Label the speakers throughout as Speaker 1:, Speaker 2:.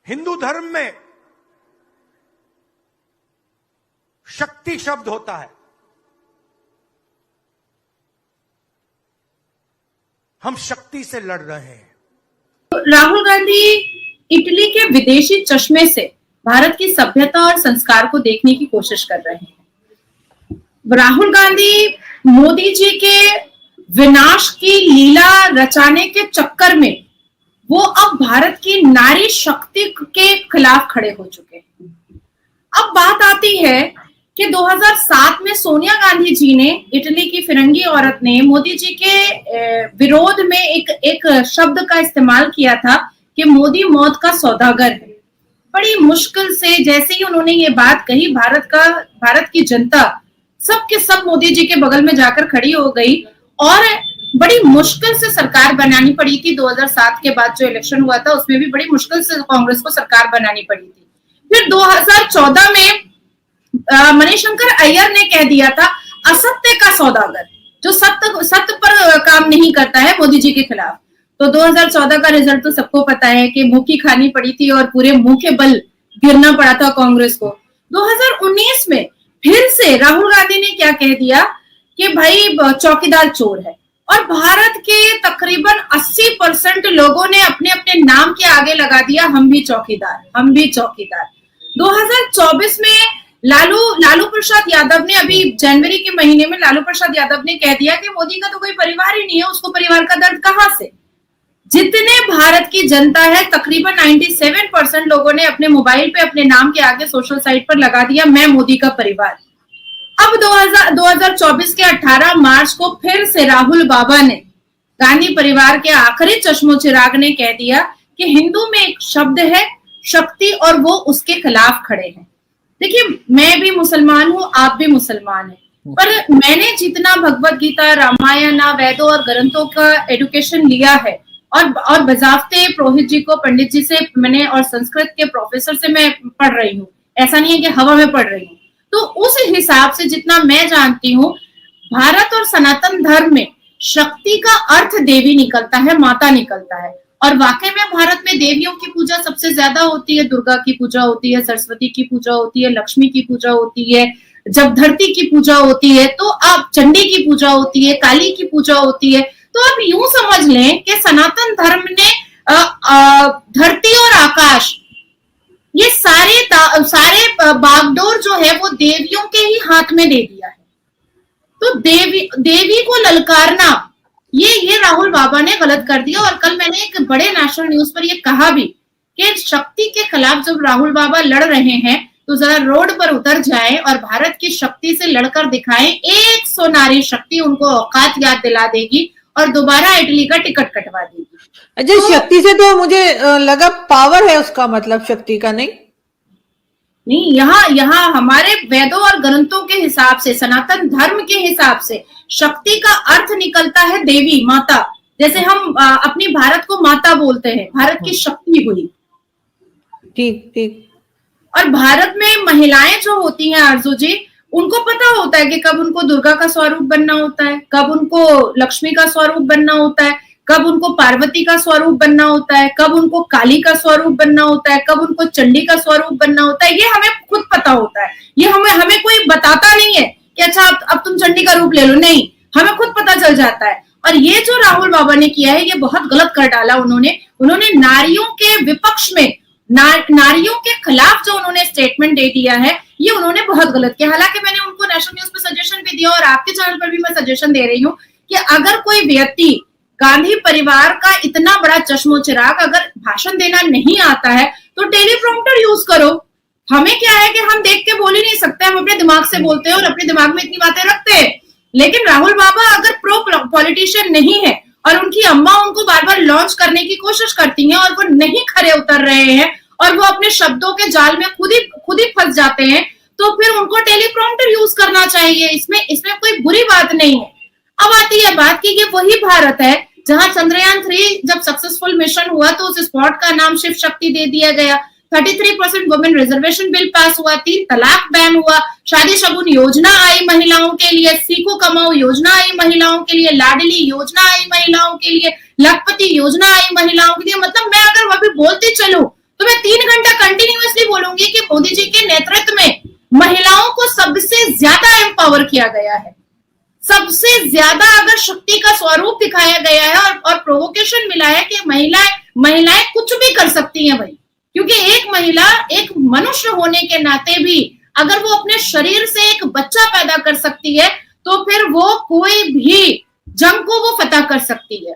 Speaker 1: हिंदू धर्म में शक्ति शब्द होता है। हम शक्ति से लड़ रहे हैं।
Speaker 2: राहुल गांधी इटली के विदेशी चश्मे से भारत की सभ्यता और संस्कार को देखने की कोशिश कर रहे हैं। राहुल गांधी मोदी जी के विनाश की लीला रचाने के चक्कर में वो अब भारत की नारी शक्ति के खिलाफ खड़े हो चुके हैं। अब बात आती है कि 2007 में सोनिया गांधी जी ने, इटली की फिरंगी औरत ने, मोदी जी के विरोध में एक शब्द का इस्तेमाल किया था कि मोदी मौत का सौदागर है। बड़ी मुश्किल से जैसे ही उन्होंने ये बात कही, भारत की जनता सब के सब मोदी जी के बगल में जाकर खड़ी हो गई और बड़ी मुश्किल से सरकार बनानी पड़ी थी। 2007 के बाद जो इलेक्शन हुआ था उसमें भी बड़ी मुश्किल से कांग्रेस को सरकार बनानी पड़ी थी। फिर 2014 में मणिशंकर अय्यर ने कह दिया था असत्य का सौदागर, जो सत्य पर काम नहीं करता है, मोदी जी के खिलाफ। तो 2014 का रिजल्ट तो सबको पता है कि मुंह की खानी पड़ी थी और पूरे मुंह के बल गिरना पड़ा था कांग्रेस को। 2019 में फिर से राहुल गांधी ने क्या कह दिया कि भाई चौकीदार चोर है, और भारत के तकरीबन 80% लोगों ने अपने अपने नाम के आगे लगा दिया हम भी चौकीदार, हम भी चौकीदार। 2024 में लालू प्रसाद यादव ने, अभी जनवरी के महीने में लालू प्रसाद यादव ने कह दिया कि मोदी का तो कोई परिवार ही नहीं है, उसको परिवार का दर्द कहां से। जितने भारत की जनता है तकरीबन 97% लोगों ने अपने मोबाइल पे अपने नाम के आगे सोशल साइट पर लगा दिया मैं मोदी का परिवार। अब 2024 के 18 मार्च को फिर से राहुल बाबा ने, गांधी परिवार के आखिरी चश्मो चिराग ने कह दिया कि हिंदू में एक शब्द है शक्ति और वो उसके खिलाफ खड़े हैं। देखिए, मैं भी मुसलमान हूं, आप भी मुसलमान हैं, पर मैंने जितना भगवत गीता, रामायण, वेदों और ग्रंथों का एजुकेशन लिया है और बजाफ्ते पुरोहित जी को, पंडित जी से मैंने, और संस्कृत के प्रोफेसर से मैं पढ़ रही हूँ, ऐसा नहीं है कि हवा में पढ़ रही हूँ। तो उस हिसाब से जितना मैं जानती हूँ, भारत और सनातन धर्म में शक्ति का अर्थ देवी निकलता है, माता निकलता है। और वाकई में भारत में देवियों की पूजा सबसे ज्यादा होती है। दुर्गा की पूजा होती है, सरस्वती की पूजा होती है, लक्ष्मी की पूजा होती है, जब धरती की पूजा होती है तो अब चंडी की पूजा होती है, काली की पूजा होती है। तो आप यूं समझ लें कि सनातन धर्म ने धरती और आकाश, ये सारे बागडोर जो है वो देवियों के ही हाथ में दे दिया है। तो देवी को ललकारना, ये राहुल बाबा ने गलत कर दिया। और कल मैंने एक बड़े नेशनल न्यूज पर ये कहा भी कि शक्ति के खिलाफ जब राहुल बाबा लड़ रहे हैं तो जरा रोड पर उतर जाएं और भारत की शक्ति से लड़कर दिखाएं। 100 नारी शक्ति उनको औकात याद दिला देगी और दोबारा इटली का टिकट कटवा देगी।
Speaker 3: अजय, तो शक्ति से तो मुझे लगा पावर है उसका मतलब, शक्ति का नहीं।
Speaker 2: यहाँ हमारे वेदों और ग्रंथों के हिसाब से, सनातन धर्म के हिसाब से शक्ति का अर्थ निकलता है देवी, माता। जैसे हम अपनी भारत को माता बोलते हैं, भारत की शक्ति हुई।
Speaker 3: ठीक।
Speaker 2: और भारत में महिलाएं जो होती हैं आरजू जी, उनको पता होता है कि कब उनको दुर्गा का स्वरूप बनना होता है, कब उनको लक्ष्मी का स्वरूप बनना होता है, कब उनको पार्वती का स्वरूप बनना होता है, कब उनको काली का स्वरूप बनना होता है, कब उनको चंडी का स्वरूप बनना होता है। ये हमें खुद पता होता है। ये हमें कोई बताता नहीं है कि अच्छा अब तुम चंडी का रूप ले लो, नहीं, हमें खुद पता चल जाता है। और ये जो राहुल बाबा ने किया है, ये बहुत गलत कर डाला उन्होंने नारियों के विपक्ष में, नारियों के खिलाफ जो उन्होंने स्टेटमेंट दे दिया है, ये उन्होंने बहुत गलत किया। हालांकि मैंने उनको नेशनल न्यूज पे सजेशन भी दिया और आपके चैनल पर भी मैं सजेशन दे रही हूँ कि अगर कोई व्यक्ति गांधी परिवार का इतना बड़ा चश्मो चिराग अगर भाषण देना नहीं आता है तो टेलीप्रॉम्प्टर यूज करो। हमें क्या है कि हम देख के बोल ही नहीं सकते, हम अपने दिमाग से बोलते हैं और अपने दिमाग में इतनी बातें रखते हैं। लेकिन राहुल बाबा अगर प्रो पॉलिटिशियन नहीं है और उनकी अम्मा उनको बार बार लॉन्च करने की कोशिश करती हैं और वो नहीं खरे उतर रहे हैं और वो अपने शब्दों के जाल में खुद ही फंस जाते हैं, तो फिर उनको टेलीप्रॉम्प्टर यूज करना चाहिए। इसमें कोई बुरी बात नहीं है। अब आती है बात कि ये वही भारत है जहां चंद्रयान 3 जब सक्सेसफुल मिशन हुआ तो उस स्पॉट का नाम शिव शक्ति दे दिया गया। 33% वुमेन रिजर्वेशन बिल पास हुआ, 3 तलाक बैन हुआ, शादी शगुन योजना आई महिलाओं के लिए, सीखो कमाओ योजना आई महिलाओं के लिए, लाडली योजना आई महिलाओं के लिए, लखपति योजना आई महिलाओं के लिए। मतलब मैं अगर अभी बोलती चलूं तो मैं 3 घंटे बोलूंगी कि मोदी जी के नेतृत्व में महिलाओं को सबसे ज्यादा एम्पावर किया गया है, सबसे ज्यादा अगर शक्ति का स्वरूप दिखाया गया है और प्रोवोकेशन मिला है कि महिलाएं कुछ भी कर सकती हैं भाई, क्योंकि एक महिला एक मनुष्य होने के नाते भी अगर वो अपने शरीर से एक बच्चा पैदा कर सकती है तो फिर वो कोई भी जंग को वो फतह कर सकती है।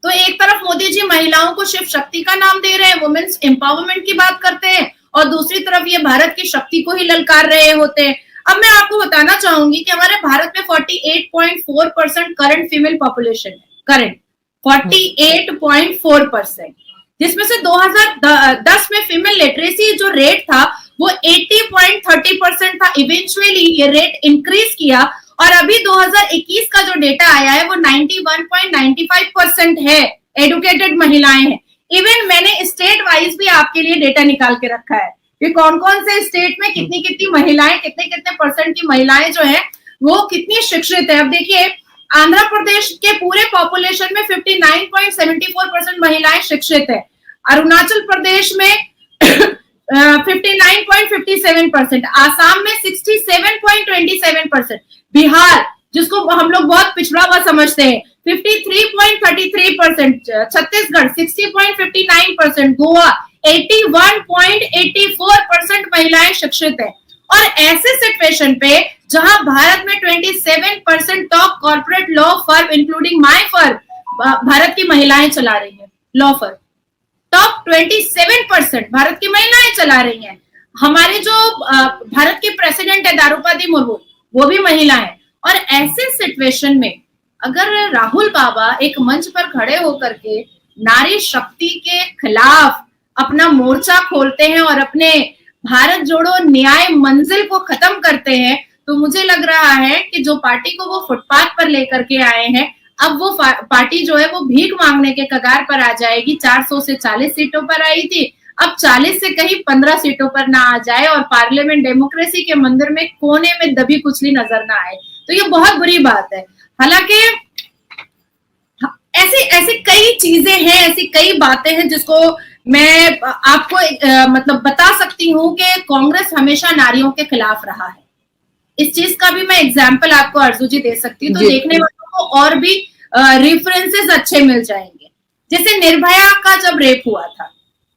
Speaker 2: तो एक तरफ मोदी जी महिलाओं को शिव शक्ति का नाम दे रहे हैं, वुमेन्स एम्पावरमेंट की बात करते हैं, और दूसरी तरफ ये भारत की शक्ति को ही ललकार रहे होते हैं। अब मैं आपको बताना चाहूंगी कि हमारे भारत में 48.4% करंट फीमेल पॉपुलेशन है, करंट 48.4%, जिसमें से 2010 में फीमेल लिटरेसी जो रेट था वो 80.30% था। इवेंचुअली ये रेट इंक्रीज किया और अभी 2021 का जो डेटा आया है वो 91.95% है एडुकेटेड महिलाएं हैं। इवन मैंने स्टेट वाइज भी आपके लिए डेटा निकाल के रखा है कि कौन कौन से स्टेट में कितनी कितनी महिलाएं, कितने परसेंट की महिलाएं जो है वो कितनी शिक्षित है। अब देखिए आंध्र प्रदेश के पूरे पॉपुलेशन में 59.74% महिलाएं शिक्षित है, अरुणाचल प्रदेश में 59.57%, आसाम में 67.27%, बिहार जिसको हम लोग बहुत पिछड़ा हुआ समझते हैं 53.33%, छत्तीसगढ़ 60.59%, गोवा 81.84% महिलाएं शिक्षित है। और ऐसे सिचुएशन पे जहां भारत में 27% top corporate law firm including my firm Bharat की महिलाएं चला रही है, लॉ फर्म टॉप 27% भारत की महिलाएं चला रही हैं। हमारे जो भारत के प्रेसिडेंट है द्रौपदी मुर्मू वो भी महिला है। और ऐसे सिचुएशन में अगर राहुल बाबा एक मंच पर खड़े होकर के नारी शक्ति के खिलाफ अपना मोर्चा खोलते हैं और अपने भारत जोड़ो न्याय मंजिल को खत्म करते हैं, तो मुझे लग रहा है कि जो पार्टी को वो फुटपाथ पर लेकर के आए हैं, अब वो पार्टी जो है वो भीख मांगने के कगार पर आ जाएगी। 400 से 40 सीटों पर आई थी, अब 40 से कहीं 15 सीटों पर ना आ जाए और पार्लियामेंट डेमोक्रेसी के मंदिर में कोने में दबी कुचली नजर ना आए, तो ये बहुत बुरी बात है। हालांकि ऐसी कई चीजें हैं, ऐसी कई बातें हैं जिसको मैं आपको मतलब बता सकती हूँ कि कांग्रेस हमेशा नारियों के खिलाफ रहा है। इस चीज का भी मैं एग्जाम्पल आपको अर्जू जी दे सकती हूँ, तो देखने वालों को और भी रेफरेंसेस अच्छे मिल जाएंगे। जैसे निर्भया का जब रेप हुआ था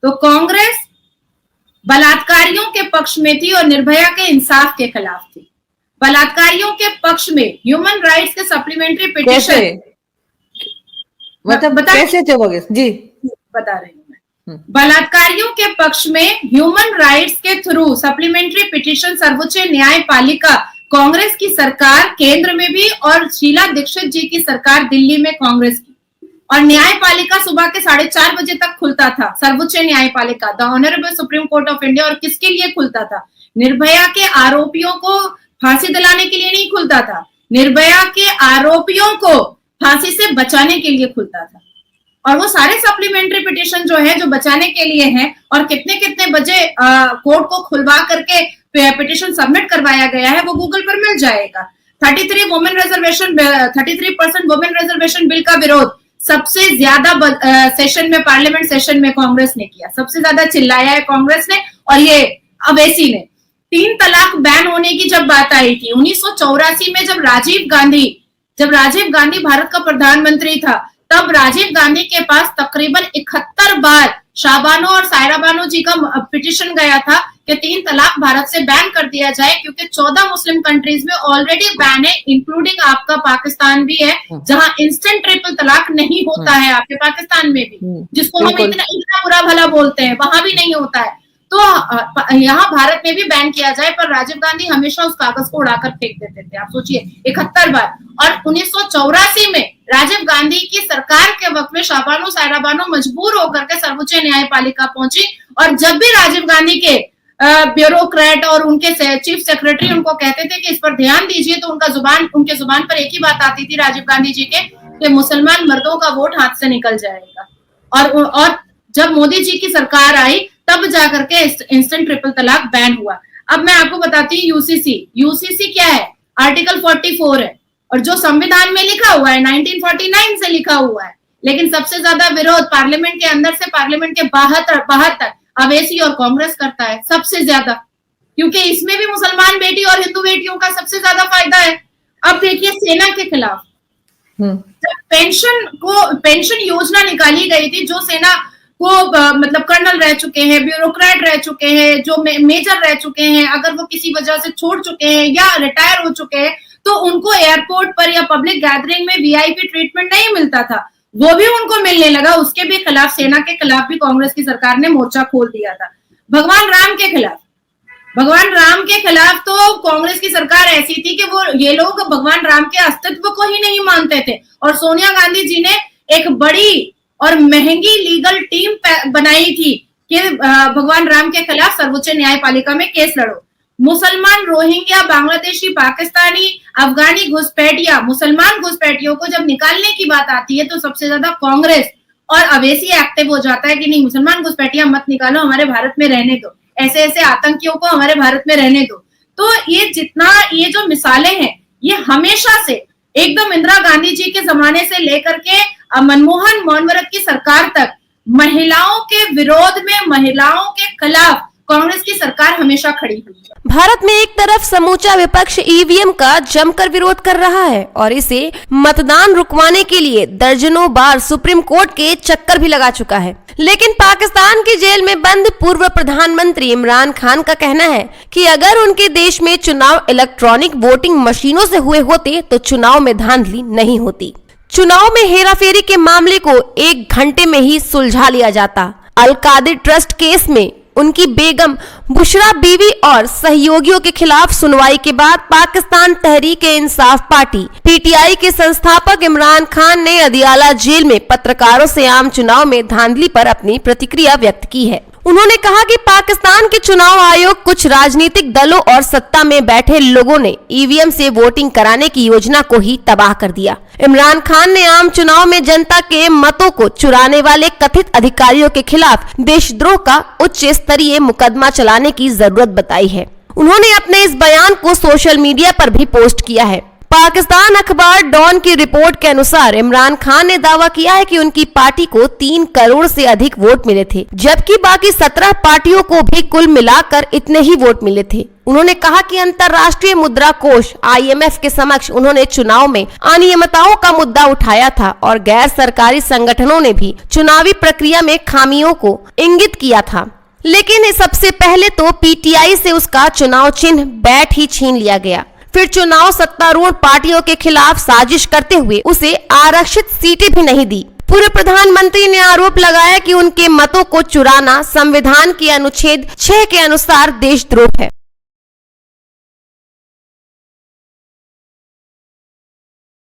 Speaker 2: तो कांग्रेस बलात्कारियों के पक्ष में थी और निर्भया के इंसाफ के खिलाफ थी। बलात्कारियों के पक्ष में ह्यूमन राइट्स के सप्लीमेंट्री पिटीशन
Speaker 3: मतलब कैसे थे वो जी
Speaker 2: बता रही हूँ मैं। बलात्कारियों के पक्ष में ह्यूमन राइट्स के थ्रू सप्लीमेंट्री पिटीशन सर्वोच्च न्यायपालिका कांग्रेस की सरकार केंद्र में भी और शीला दीक्षित जी की सरकार दिल्ली में कांग्रेस की, और न्यायपालिका सुबह के 4:30 बजे तक खुलता था। सर्वोच्च न्यायपालिका the honourable supreme court of India, और किसके लिए खुलता था? निर्भया के आरोपियों को फांसी दिलाने के लिए नहीं खुलता था, निर्भया के आरोपियों को फांसी से बचाने के लिए खुलता था। और वो सारे सप्लीमेंट्री पिटीशन जो है जो बचाने के लिए हैं, और कितने कितने बजे कोर्ट को खुलवा करके पिटीशन सबमिट करवाया गया है वो गूगल पर मिल जाएगा। 33% वुमेन रिजर्वेशन बिल का विरोध सबसे ज्यादा सेशन में, पार्लियामेंट सेशन में कांग्रेस ने किया, सबसे ज्यादा चिल्लाया है कांग्रेस ने और ये अवैसी ने। 3 तलाक बैन होने की जब बात आई थी 1984 में, जब राजीव गांधी भारत का प्रधानमंत्री था, तब राजीव गांधी के पास तकरीबन 71 बार शाहबानो और सायरा बानो जी का पिटीशन गया था कि 3 तलाक भारत से बैन कर दिया जाए, क्योंकि 14 मुस्लिम कंट्रीज में ऑलरेडी बैन है, इंक्लूडिंग आपका पाकिस्तान भी है, जहां इंस्टेंट ट्रिपल तलाक नहीं होता है, आपके पाकिस्तान में भी, जिसको हम इतना बुरा भला बोलते हैं, वहां भी नहीं होता है। तो यहाँ भारत में भी बैन किया जाए, पर राजीव गांधी हमेशा उस कागज को उड़ाकर फेंक देते थे। आप सोचिए 71 बार। और 1984 में राजीव गांधी की सरकार के वक्त में शाहबानो सायरा बानो मजबूर होकर के सर्वोच्च न्यायपालिका पहुंची, और जब भी राजीव गांधी के ब्यूरोक्रेट और उनके चीफ सेक्रेटरी उनको कहते थे कि इस पर ध्यान दीजिए, तो उनके जुबान पर एक ही बात आती थी राजीव गांधी जी के, कि मुसलमान मर्दों का वोट हाथ से निकल जाएगा। और जब मोदी जी की सरकार आई तब जाकर के इंस्टेंट ट्रिपल तलाक बैन हुआ। अब मैं आपको बताती हूँ यूसीसी क्या है? आर्टिकल 44 है, और जो संविधान में लिखा हुआ है 1949 से लिखा हुआ है, लेकिन सबसे ज्यादा विरोध पार्लियामेंट के अंदर से पार्लियामेंट के बाहर तक अवैसी और कांग्रेस करता है सबसे ज्यादा, क्योंकि इसमें भी मुसलमान बेटी और हिंदू बेटियों का सबसे ज्यादा फायदा है। अब देखिए सेना के खिलाफ जब पेंशन योजना निकाली गई थी, जो सेना को मतलब कर्नल रह चुके हैं, ब्यूरोक्रेट रह चुके हैं, जो मेजर रह चुके हैं, अगर वो किसी वजह से छोड़ चुके हैं या रिटायर हो चुके हैं, तो उनको एयरपोर्ट पर या पब्लिक गैदरिंग में वीआईपी ट्रीटमेंट नहीं मिलता था, वो भी उनको मिलने लगा। उसके भी खिलाफ, सेना के खिलाफ भी कांग्रेस की सरकार ने मोर्चा खोल दिया था। भगवान राम के खिलाफ तो कांग्रेस की सरकार ऐसी थी कि ये लोग भगवान राम के अस्तित्व को ही नहीं मानते थे, और सोनिया गांधी जी ने एक बड़ी और महंगी लीगल टीम बनाई थी कि भगवान राम के खिलाफ सर्वोच्च न्यायपालिका में केस लड़ो। मुसलमान, रोहिंग्या, बांग्लादेशी, पाकिस्तानी, अफगानी घुसपैठिया, मुसलमान घुसपैठियों को जब निकालने की बात आती है तो सबसे ज्यादा कांग्रेस और अवैसी एक्टिव हो जाता है कि नहीं, मुसलमान घुसपैठिया मत निकालो, हमारे भारत में रहने दो, ऐसे ऐसे आतंकियों को हमारे भारत में रहने दो। तो ये जो मिसालें हैं, ये हमेशा से एकदम इंदिरा गांधी जी के जमाने से लेकर के मनमोहन मोहनवरत की सरकार तक महिलाओं के विरोध में, महिलाओं के खिलाफ कांग्रेस की सरकार हमेशा खड़ी हुई है।
Speaker 4: भारत में एक तरफ समूचा विपक्ष ईवीएम का जमकर विरोध कर रहा है और इसे मतदान रुकवाने के लिए दर्जनों बार सुप्रीम कोर्ट के चक्कर भी लगा चुका है, लेकिन पाकिस्तान की जेल में बंद पूर्व प्रधानमंत्री इमरान खान का कहना है कि अगर उनके देश में चुनाव इलेक्ट्रॉनिक वोटिंग मशीनों से हुए होते तो चुनाव में धांधली नहीं होती, चुनाव में हेराफेरी के मामले को 1 घंटे में ही सुलझा लिया जाता। अल कादिर ट्रस्ट केस में उनकी बेगम बुशरा बीवी और सहयोगियों के खिलाफ सुनवाई के बाद पाकिस्तान तहरीक-ए-इंसाफ पार्टी पीटीआई के संस्थापक इमरान खान ने अदियाला जेल में पत्रकारों से आम चुनाव में धांधली पर अपनी प्रतिक्रिया व्यक्त की है। उन्होंने कहा कि पाकिस्तान के चुनाव आयोग कुछ राजनीतिक दलों और सत्ता में बैठे लोगों ने ईवीएम से वोटिंग कराने की योजना को ही तबाह कर दिया। इमरान खान ने आम चुनाव में जनता के मतों को चुराने वाले कथित अधिकारियों के खिलाफ देशद्रोह का उच्च स्तरीय मुकदमा चलाने की जरूरत बताई है। उन्होंने अपने इस बयान को सोशल मीडिया पर भी पोस्ट किया है। पाकिस्तान अखबार डॉन की रिपोर्ट के अनुसार इमरान खान ने दावा किया है कि उनकी पार्टी को 3 करोड़ से अधिक वोट मिले थे, जबकि बाकी 17 पार्टियों को भी कुल मिलाकर इतने ही वोट मिले थे। उन्होंने कहा कि अंतर्राष्ट्रीय मुद्रा कोष IMF के समक्ष उन्होंने चुनाव में अनियमितताओं का मुद्दा उठाया था और गैर सरकारी संगठनों ने भी चुनावी प्रक्रिया में खामियों को इंगित किया था, लेकिन सबसे पहले तो पीटीआई से उसका चुनाव चिन्ह बैट ही छीन लिया गया। फिर चुनाव सत्तारूढ़ पार्टियों के खिलाफ साजिश करते हुए उसे आरक्षित सीटें भी नहीं दी। पूर्व प्रधानमंत्री ने आरोप लगाया कि उनके मतों को चुराना संविधान के अनुच्छेद 6 के अनुसार देशद्रोह है।